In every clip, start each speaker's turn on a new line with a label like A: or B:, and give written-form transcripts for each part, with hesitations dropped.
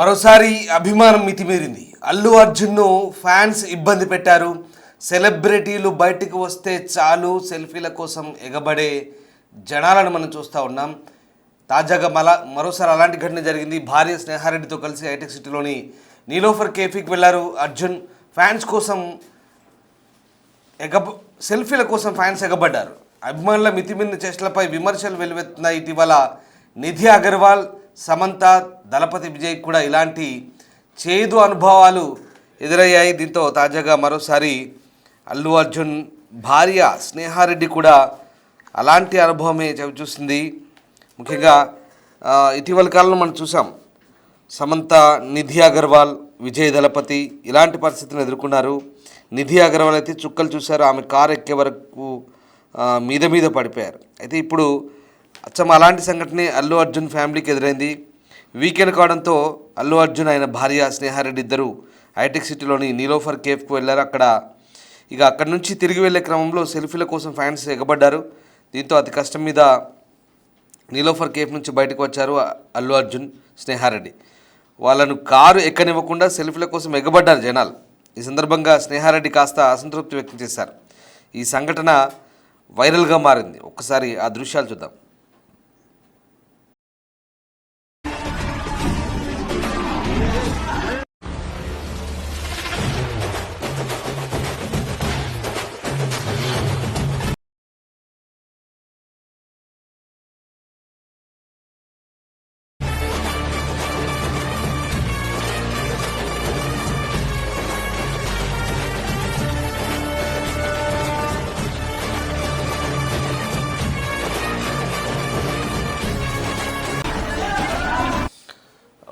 A: మరోసారి అభిమానం మితిమీరింది. అల్లు అర్జున్ను ఫ్యాన్స్ ఇబ్బంది పెట్టారు. సెలబ్రిటీలు బయటికి వస్తే చాలు సెల్ఫీల కోసం ఎగబడే జనాలను మనం చూస్తూ ఉన్నాం. తాజాగా మరోసారి అలాంటి ఘటన జరిగింది. భార్య స్నేహారెడ్డితో కలిసి హైటెక్ సిటీలోని నీలోఫర్ కేఫీకి వెళ్ళారు అర్జున్. ఫ్యాన్స్ కోసం సెల్ఫీల కోసం ఫ్యాన్స్ ఎగబడ్డారు. అభిమానుల మితిమీరిన చేష్టలపై విమర్శలు వెలువెత్తున్నాయి. ఇటీవల నిధి అగర్వాల్, సమంత, దళపతి విజయ్ కూడా ఇలాంటి చేదు అనుభవాలు ఎదురయ్యాయి. దీంతో తాజాగా మరోసారి అల్లు అర్జున్ భార్య స్నేహారెడ్డి కూడా అలాంటి అనుభవమే చవిచూసింది. ముఖ్యంగా ఇటీవల కాలంలో మనం చూసాం, సమంత, నిధి అగర్వాల్, విజయ్ దళపతి ఇలాంటి పరిస్థితిని ఎదుర్కొన్నారు. నిధి అగర్వాల్ అయితే చుక్కలు చూశారు. ఆమె కారు ఎక్కే వరకు మీద పడిపోయారు. అయితే ఇప్పుడు అచ్చం అలాంటి సంఘటనే అల్లు అర్జున్ ఫ్యామిలీకి ఎదురైంది. వీకెండ్ కావడంతో అల్లు అర్జున్ ఆయన భార్య స్నేహారెడ్డి ఇద్దరు హైటెక్ సిటీలోని నీలోఫర్ కేఫ్కు వెళ్ళారు. అక్కడి నుంచి తిరిగి వెళ్ళే క్రమంలో సెల్ఫీల కోసం ఫ్యాన్స్ ఎగబడ్డారు. దీంతో అతి కష్టం మీద నీలోఫర్ కేఫ్ నుంచి బయటకు వచ్చారు అల్లు అర్జున్, స్నేహారెడ్డి. వాళ్ళను కారు ఎక్కనివ్వకుండా సెల్ఫీల కోసం ఎగబడ్డారు జనాలు. ఈ సందర్భంగా స్నేహారెడ్డి కాస్త అసంతృప్తి వ్యక్తం చేశారు. ఈ సంఘటన వైరల్గా మారింది. ఒక్కసారి ఆ దృశ్యాలు చూద్దాం.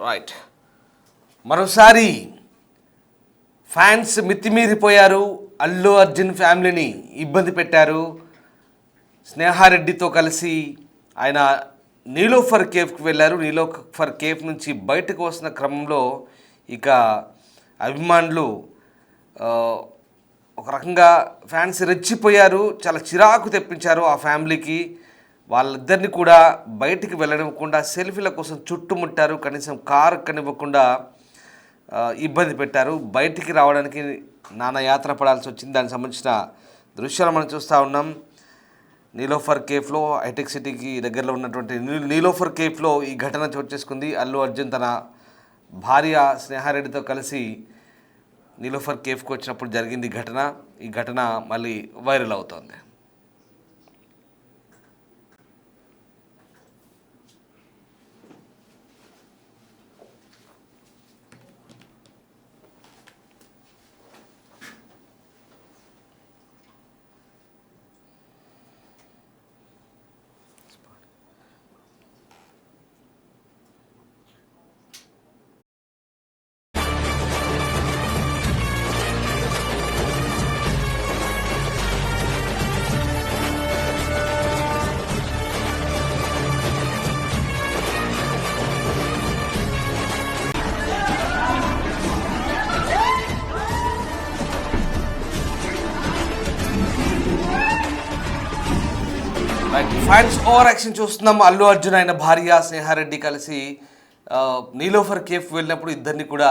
A: రైట్, మరోసారి ఫ్యాన్స్ మితిమీరిపోయారు. అల్లు అర్జున్ ఫ్యామిలీని ఇబ్బంది పెట్టారు. స్నేహారెడ్డితో కలిసి ఆయన నీలోఫర్ కేఫ్కి వెళ్ళారు. నీలోఫర్ కేఫ్ నుంచి బయటకు వస్తున్న క్రమంలో అభిమానులు ఒక రకంగా ఫ్యాన్స్ రెచ్చిపోయారు. చాలా చిరాకు తెప్పించారు ఆ ఫ్యామిలీకి. వాళ్ళిద్దరిని కూడా బయటికి వెళ్ళనివ్వకుండా సెల్ఫీల కోసం చుట్టుముట్టారు. కనీసం కారు ఎక్కనివ్వకుండా ఇబ్బంది పెట్టారు. బయటికి రావడానికి నానా యాత్ర పడాల్సి వచ్చింది. దానికి సంబంధించిన దృశ్యాలు మనం చూస్తూ ఉన్నాం. నీలోఫర్ కేఫ్లో, హైటెక్ సిటీకి దగ్గరలో ఉన్నటువంటి నీలోఫర్ కేఫ్లో ఈ ఘటన చోటు చేసుకుంది. అల్లు అర్జున్ తన భార్య స్నేహారెడ్డితో కలిసి నీలోఫర్ కేఫ్కి వచ్చినప్పుడు జరిగింది ఘటన. ఈ ఘటన మళ్ళీ వైరల్ అవుతోంది. ఫ్యాన్స్ ఓవర్ యాక్షన్ చూస్తున్నాం. అల్లు అర్జున్ ఆయన భార్య స్నేహారెడ్డి కలిసి నీలోఫర్ కేఫ్ వెళ్ళినప్పుడు ఇద్దరిని కూడా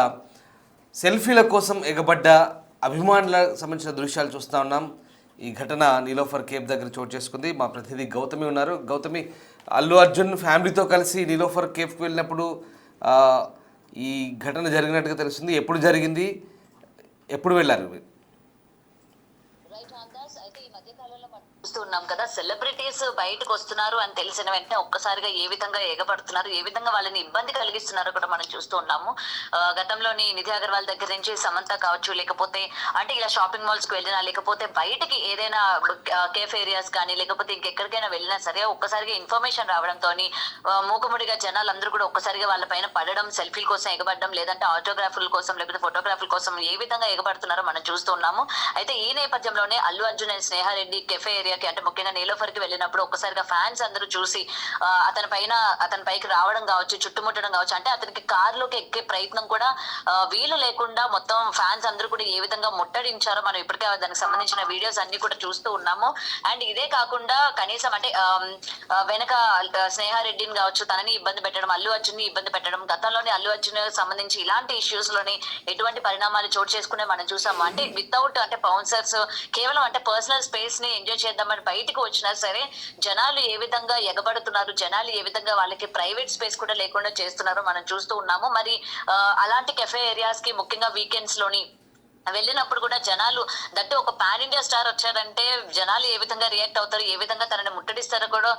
A: సెల్ఫీల కోసం ఎగబడ్డ అభిమానులకు సంబంధించిన దృశ్యాలు చూస్తూ ఉన్నాం. ఈ ఘటన నీలోఫర్ కేఫ్ దగ్గర చోటు చేసుకుంది. మా ప్రతినిధి గౌతమి ఉన్నారు. గౌతమి, అల్లు అర్జున్ ఫ్యామిలీతో కలిసి నీలోఫర్ కేఫ్కి వెళ్ళినప్పుడు ఈ ఘటన జరిగినట్టుగా తెలుస్తుంది. ఎప్పుడు జరిగింది, ఎప్పుడు వెళ్ళారు?
B: చూస్తున్నాం కదా, సెలబ్రిటీస్ బయటకు వస్తున్నారు అని తెలిసిన వెంటనే ఒక్కసారిగా ఏ విధంగా ఎగబడుతున్నారు, ఏ విధంగా వాళ్ళని ఇబ్బంది కలిగిస్తున్నారో కూడా మనం చూస్తూ ఉన్నాము. గతంలోని నిధి అగర్వాల్ దగ్గర నుంచి సమంత కావచ్చు, లేకపోతే అంటే ఇలా షాపింగ్ మాల్స్ కు వెళ్ళినా, లేకపోతే బయటకి ఏదైనా కేఫ్ ఏరియాస్ కానీ, లేకపోతే ఇంకెక్కడికైనా వెళ్ళినా సరే ఒక్కసారిగా ఇన్ఫర్మేషన్ రావడంతో మూకుముడిగా జనాలు అందరూ కూడా ఒక్కసారిగా వాళ్ళ పైన పడడం, సెల్ఫీల కోసం ఎగబడడం, లేదంటే ఆటోగ్రాఫ్ల కోసం లేకపోతే ఫోటోగ్రాఫ్ల కోసం ఏ విధంగా ఎగబడుతున్నారో మనం చూస్తూ ఉన్నాము. అయితే ఈ నేపథ్యంలోనే అల్లు అర్జున్ అండ్ స్నేహారెడ్డి కెఫే ఏరియాకి అంటే ముఖ్యంగా నీలోఫర్ కి వెళ్ళినప్పుడు ఒక్కసారిగా ఫ్యాన్స్ అందరూ చూసి అతని పైకి రావడం కావచ్చు, చుట్టుముట్టడం కావచ్చు, అంటే అతనికి కారులోకి ఎక్కే ప్రయత్నం కూడా వీలు లేకుండా మొత్తం ఫ్యాన్స్ అందరూ కూడా ఏ విధంగా ముట్టడించారో మనం ఇప్పటికే దానికి సంబంధించిన వీడియోస్ అన్ని కూడా చూస్తూ ఉన్నాము. అండ్ ఇదే కాకుండా కనీసం అంటే వెనక స్నేహారెడ్డిని కావచ్చు తనని ఇబ్బంది పెట్టడం, అల్లు అర్జున్ ని ఇబ్బంది పెట్టడం, గతంలోనే అల్లు అర్జున్ సంబంధించి ఇలాంటి ఇష్యూస్ లోని ఎటువంటి పరిణామాలు చోటు చేసుకునే మనం చూసాము. అంటే వితౌట్ అంటే బౌన్సర్స్ కేవలం అంటే పర్సనల్ స్పేస్ ని ఎంజాయ్ చేద్దామని బయటకు వచ్చినా సరే జనాలు ఏ విధంగా ఎగబడుతున్నారు, జనాలు ఏ విధంగా వాళ్ళకి ప్రైవేట్ స్పేస్ కూడా లేకుండా చేస్తున్నారో మనం చూస్తూ ఉన్నాము. మరి అలాంటి కెఫే ఏరియాస్ కి ముఖ్యంగా వీకెండ్స్ లోని వెళ్ళినప్పుడు కూడా జనాలు దట్టు ఒక పాన్ ఇండియా స్టార్ వచ్చారంటే జనాలు ఏ విధంగా రియాక్ట్ అవుతారు, ఏ విధంగా తనని ముట్టడిస్తారో కూడా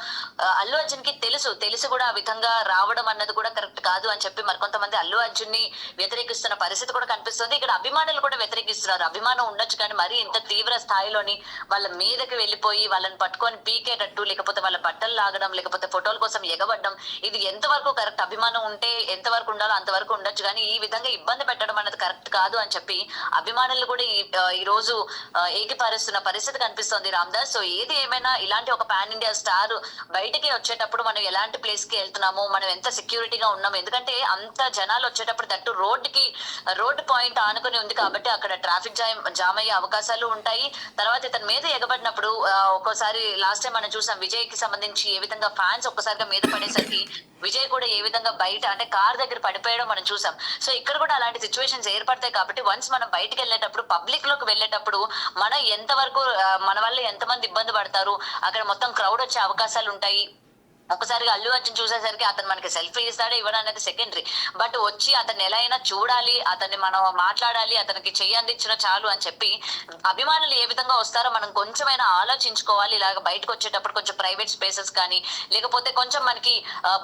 B: అల్లు అర్జున్ కి తెలుసు కూడా ఆ విధంగా రావడం అన్నది కూడా కరెక్ట్ కాదు అని చెప్పి మరికొంతమంది అల్లు అర్జున్ ని వ్యతిరేకిస్తున్న పరిస్థితి కూడా కనిపిస్తుంది. ఇక్కడ అభిమానులు కూడా వ్యతిరేకిస్తున్నారు. అభిమానం ఉండొచ్చు కానీ మరి ఇంత తీవ్ర స్థాయిలోని వాళ్ళ మీదకి వెళ్ళిపోయి వాళ్ళని పట్టుకొని పీకేటట్టు, లేకపోతే వాళ్ళ బట్టలు లాగడం, లేకపోతే ఫోటోల కోసం ఎగబడ్డం, ఇది ఎంతవరకు కరెక్ట్? అభిమానం ఉంటే ఎంతవరకు ఉండాలో అంతవరకు ఉండొచ్చు కానీ ఈ విధంగా ఇబ్బంది పెట్టడం అనేది కరెక్ట్ కాదు అని చెప్పి అభిమానులు కూడా ఈ రోజు ఏకీపరుస్తున్న పరిస్థితి కనిపిస్తోంది రామ్దాస్. సో ఏది ఏమైనా ఇలాంటి ఒక పాన్ ఇండియా స్టార్ బయటికి వచ్చేటప్పుడు మనం ఎలాంటి ప్లేస్ కి వెళ్తున్నాము, మనం ఎంత సెక్యూరిటీగా ఉన్నాము, ఎందుకంటే అంత జనాలు వచ్చేటప్పుడు దట్టు రోడ్డు పాయింట్ ఆనుకుని ఉంది కాబట్టి అక్కడ ట్రాఫిక్ జామ్ అయ్యే అవకాశాలు ఉంటాయి. తర్వాత ఇతని మీద ఎగబడినప్పుడు ఒక్కోసారి లాస్ట్ టైం మనం చూసాం విజయ్ కి సంబంధించి ఏ విధంగా ఫ్యాన్స్ ఒక్కసారిగా మీద పడేసరికి విజయ్ కూడా ఏ విధంగా బయట అంటే కార్ దగ్గర పడిపోయడం మనం చూసాం. సో ఇక్కడ కూడా అలాంటి సిచ్యువేషన్స్ ఏర్పడతాయి కాబట్టి వన్స్ మనం బయటకు వెళ్ళేటప్పుడు, పబ్లిక్ లోకి వెళ్ళేటప్పుడు మనం ఎంతవరకు మన వల్ల ఎంతమంది ఇబ్బంది పడతారు, అక్కడ మొత్తం క్రౌడ్ వచ్చే అవకాశాలు ఉంటాయి. ఒకసారిగా అల్లు అర్జున్ చూసేసరికి అతను మనకి సెల్ఫీ ఇస్తాడే ఇవ్వడం అనేది సెకండరీ, బట్ వచ్చి అతన్ని ఎలా అయినా చూడాలి, అతన్ని మనం మాట్లాడాలి, అతనికి చెయ్యి అందించిన చాలు అని చెప్పి అభిమానులు ఏ విధంగా వస్తారో మనం కొంచెమైనా ఆలోచించుకోవాలి. ఇలాగ బయటకు వచ్చేటప్పుడు కొంచెం ప్రైవేట్ స్పేసెస్ కానీ లేకపోతే కొంచెం మనకి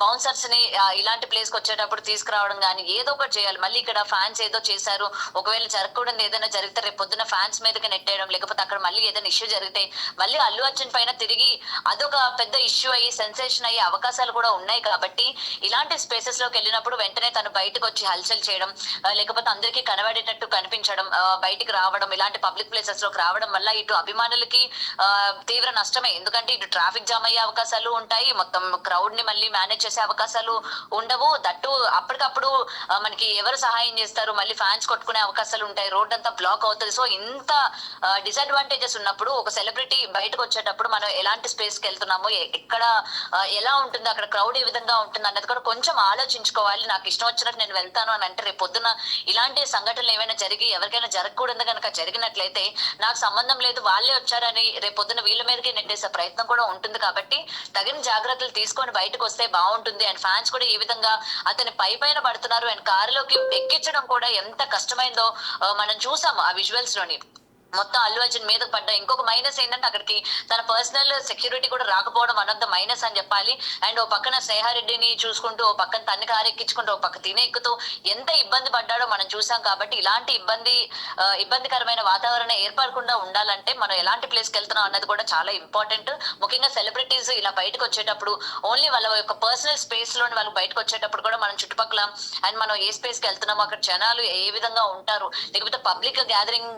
B: బౌన్సర్స్ ని ఇలాంటి ప్లేస్ కి వచ్చేటప్పుడు తీసుకురావడం కానీ ఏదో ఒకటి చేయాలి. మళ్ళీ ఇక్కడ ఫ్యాన్స్ ఏదో చేశారు, ఒకవేళ జరగకూడదు ఏదైనా జరిగితే రేపు పొద్దున ఫ్యాన్స్ మీదకి నెట్టేయడం, లేకపోతే అక్కడ మళ్ళీ ఏదైనా ఇష్యూ జరిగితే మళ్ళీ అల్లు అర్జున్ పైన తిరిగి అదొక పెద్ద ఇష్యూ అయ్యి సెన్సేషన్ అయ్యే అవకాశాలు కూడా ఉన్నాయి. కాబట్టి ఇలాంటి స్పేసెస్ లోకి వెళ్ళినప్పుడు వెంటనే తను బయటకు వచ్చి హల్చల్ చేయడం, లేకపోతే అందరికీ కనబడేటట్టు కనిపించడం, బయటికి రావడం, ఇలాంటి పబ్లిక్ ప్లేసెస్ లోకి రావడం వల్ల ఇటు అభిమానులకి తీవ్ర నష్టమే. ఎందుకంటే ఇటు ట్రాఫిక్ జామ్ అయ్యే అవకాశాలు ఉంటాయి, మొత్తం క్రౌడ్ ని మళ్ళీ మేనేజ్ చేసే అవకాశాలు ఉండవు. దట్టు అప్పటికప్పుడు మనకి ఎవరు సహాయం చేస్తారు, మళ్ళీ ఫ్యాన్స్ కొట్టుకునే అవకాశాలు ఉంటాయి, రోడ్ అంతా బ్లాక్ అవుతుంది. సో ఇంత డిసడ్వాంటేజెస్ ఉన్నప్పుడు ఒక సెలబ్రిటీ బయటకు వచ్చేటప్పుడు మనం ఎలాంటి స్పేస్ కి వెళ్తున్నామో, ఎక్కడ ఎలా ఉంటుంది, అక్కడ క్రౌడ్ ఏ విధంగా ఉంటుంది అన్నది కూడా కొంచెం ఆలోచించుకోవాలి. నాకు ఇష్టం వచ్చినట్టు నేను వెళ్తాను అని అంటే రేపు పొద్దున ఇలాంటి సంఘటనలు ఏమైనా జరిగి ఎవరికైనా జరగకూడదు కనుక జరిగినట్లయితే నాకు సంబంధం లేదు వాళ్ళే వచ్చారని రేపు పొద్దున వీళ్ళ మీదకి నెట్టేసే ప్రయత్నం కూడా ఉంటుంది. కాబట్టి తగిన జాగ్రత్తలు తీసుకొని బయటకు వస్తే బాగుంటుంది. అండ్ ఫ్యాన్స్ కూడా ఏ విధంగా అతని పైన పడుతున్నారు అండ్ కారులోకి ఎక్కించడం కూడా ఎంత కష్టమైందో మనం చూసాము ఆ విజువల్స్ లోని. మొత్తం అల్లు అర్జున్ మీద పడ్డ ఇంకొక మైనస్ ఏంటంటే అక్కడికి తన పర్సనల్ సెక్యూరిటీ కూడా రాకపోవడం అన్నది మైనస్ అని చెప్పాలి. అండ్ ఓ పక్కన స్నేహారెడ్డిని చూసుకుంటూ, ఓ పక్కన తన్ని కారు ఎక్కించుకుంటూ, ఓ పక్క తినే ఎక్కుతూ ఎంత ఇబ్బంది పడ్డాడో మనం చూసాం. కాబట్టి ఇలాంటి ఇబ్బందికరమైన వాతావరణం ఏర్పడకుండా ఉండాలంటే మనం ఎలాంటి ప్లేస్కి వెళ్తున్నాం అన్నది కూడా చాలా ఇంపార్టెంట్. ముఖ్యంగా సెలబ్రిటీస్ ఇలా బయటకు వచ్చేటప్పుడు ఓన్లీ వాళ్ళ యొక్క పర్సనల్ స్పేస్ లోని వాళ్ళు బయటకు వచ్చేటప్పుడు కూడా మనం చుట్టుపక్కల అండ్ మనం ఏ స్పేస్ కి వెళ్తున్నామో అక్కడ జనాలు ఏ విధంగా ఉంటారు, లేకపోతే పబ్లిక్ గ్యాదరింగ్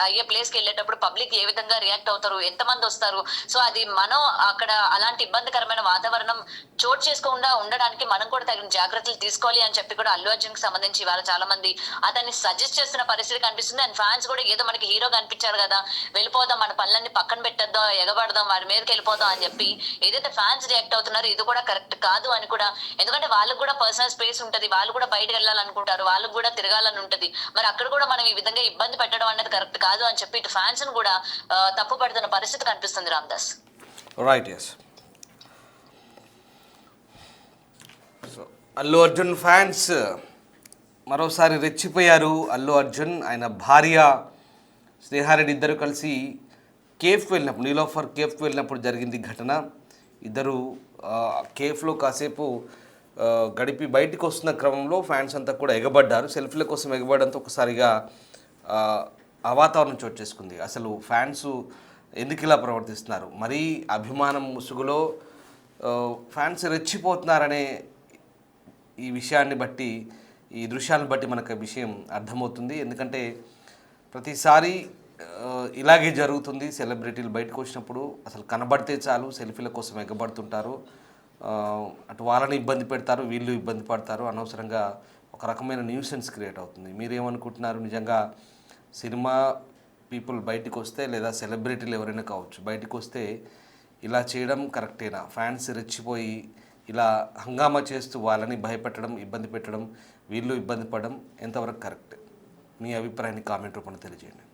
B: అయ్యే ప్లేస్ కి వెళ్ళేటప్పుడు పబ్లిక్ ఏ విధంగా రియాక్ట్ అవుతారు, ఎంతమంది వస్తారు, సో అది మనం అక్కడ అలాంటి ఇబ్బందికరమైన వాతావరణం చోటు చేసుకోకుండా ఉండడానికి మనం కూడా తగిన జాగ్రత్తలు తీసుకోవాలి అని చెప్పి కూడా అల్లు అర్జున్ కి సంబంధించి ఇవాళ చాలా మంది అతన్ని సజెస్ట్ చేస్తున్న పరిస్థితి కనిపిస్తుంది. అండ్ ఫ్యాన్స్ కూడా ఏదో మనకి హీరో కనిపించారు కదా, వెళ్ళిపోదాం, మన పనులన్నీ పక్కన పెట్టేద్దాం, ఎగబడదాం, వారి మీదకి వెళ్ళిపోదాం అని చెప్పి ఏదైతే ఫ్యాన్స్ రియాక్ట్ అవుతున్నారో ఇది కూడా కరెక్ట్ కాదు అని కూడా. ఎందుకంటే వాళ్ళకు కూడా పర్సనల్ స్పేస్ ఉంటది, వాళ్ళు కూడా బయటకు వెళ్ళాలనుకుంటారు, వాళ్ళకు కూడా తిరగాలని ఉంటది. మరి అక్కడ కూడా మనం ఈ విధంగా ఇబ్బంది పెట్టడం అనేది కరెక్ట్ కాదు అని చెప్పి ఇటు ఫ్యాన్స్ కూడా తప్పు పడుతున్న పరిస్థితి కనిపిస్తుంది Ramdas.
A: Right, yes. So Allu Arjun fans మరోసారి రెచ్చిపోయారు. అల్లు అర్జున్ ఆయన భార్య స్నేహారెడ్డి ఇద్దరు కలిసి కేఫ్ వెళ్ళినప్పుడు, నీలోఫర్ కేఫ్ వెళ్ళినప్పుడు జరిగింది ఘటన. ఇద్దరు కేఫ్లో కాసేపు గడిపి బయటికి వస్తున్న క్రమంలో ఫ్యాన్స్ అంతా కూడా ఎగబడ్డారు. సెల్ఫీల కోసం ఎగబడడంతో ఒకసారిగా ఆ వాతావరణం చోటు చేసుకుంది. అసలు ఫ్యాన్స్ ఎందుకు ఇలా ప్రవర్తిస్తున్నారు, మరీ అభిమానం ముసుగులో ఫ్యాన్స్ రెచ్చిపోతున్నారనే ఈ విషయాన్ని బట్టి, ఈ దృశ్యాలను బట్టి మనకు విషయం అర్థమవుతుంది. ఎందుకంటే ప్రతిసారి ఇలాగే జరుగుతుంది. సెలబ్రిటీలు బయటకు వచ్చినప్పుడు అసలు కనబడితే చాలు సెల్ఫీల కోసం ఎగబడుతుంటారు. అటు వాళ్ళని ఇబ్బంది పెడతారు, వీళ్ళు ఇబ్బంది పడతారు. అనవసరంగా ఒక రకమైన న్యూసెన్స్ క్రియేట్ అవుతుంది. మీరేమనుకుంటున్నారు? నిజంగా సినిమా పీపుల్ బయటికి వస్తే లేదా సెలబ్రిటీలు ఎవరైనా కావచ్చు బయటికి వస్తే ఇలా చేయడం కరెక్టేనా? ఫ్యాన్స్ రెచ్చిపోయి ఇలా హంగామా చేస్తూ వాళ్ళని భయపెట్టడం, ఇబ్బంది పెట్టడం, వీళ్ళు ఇబ్బంది పడడం ఎంతవరకు కరెక్ట్? మీ అభిప్రాయాన్ని కామెంట్ రూపంలో తెలియజేయండి.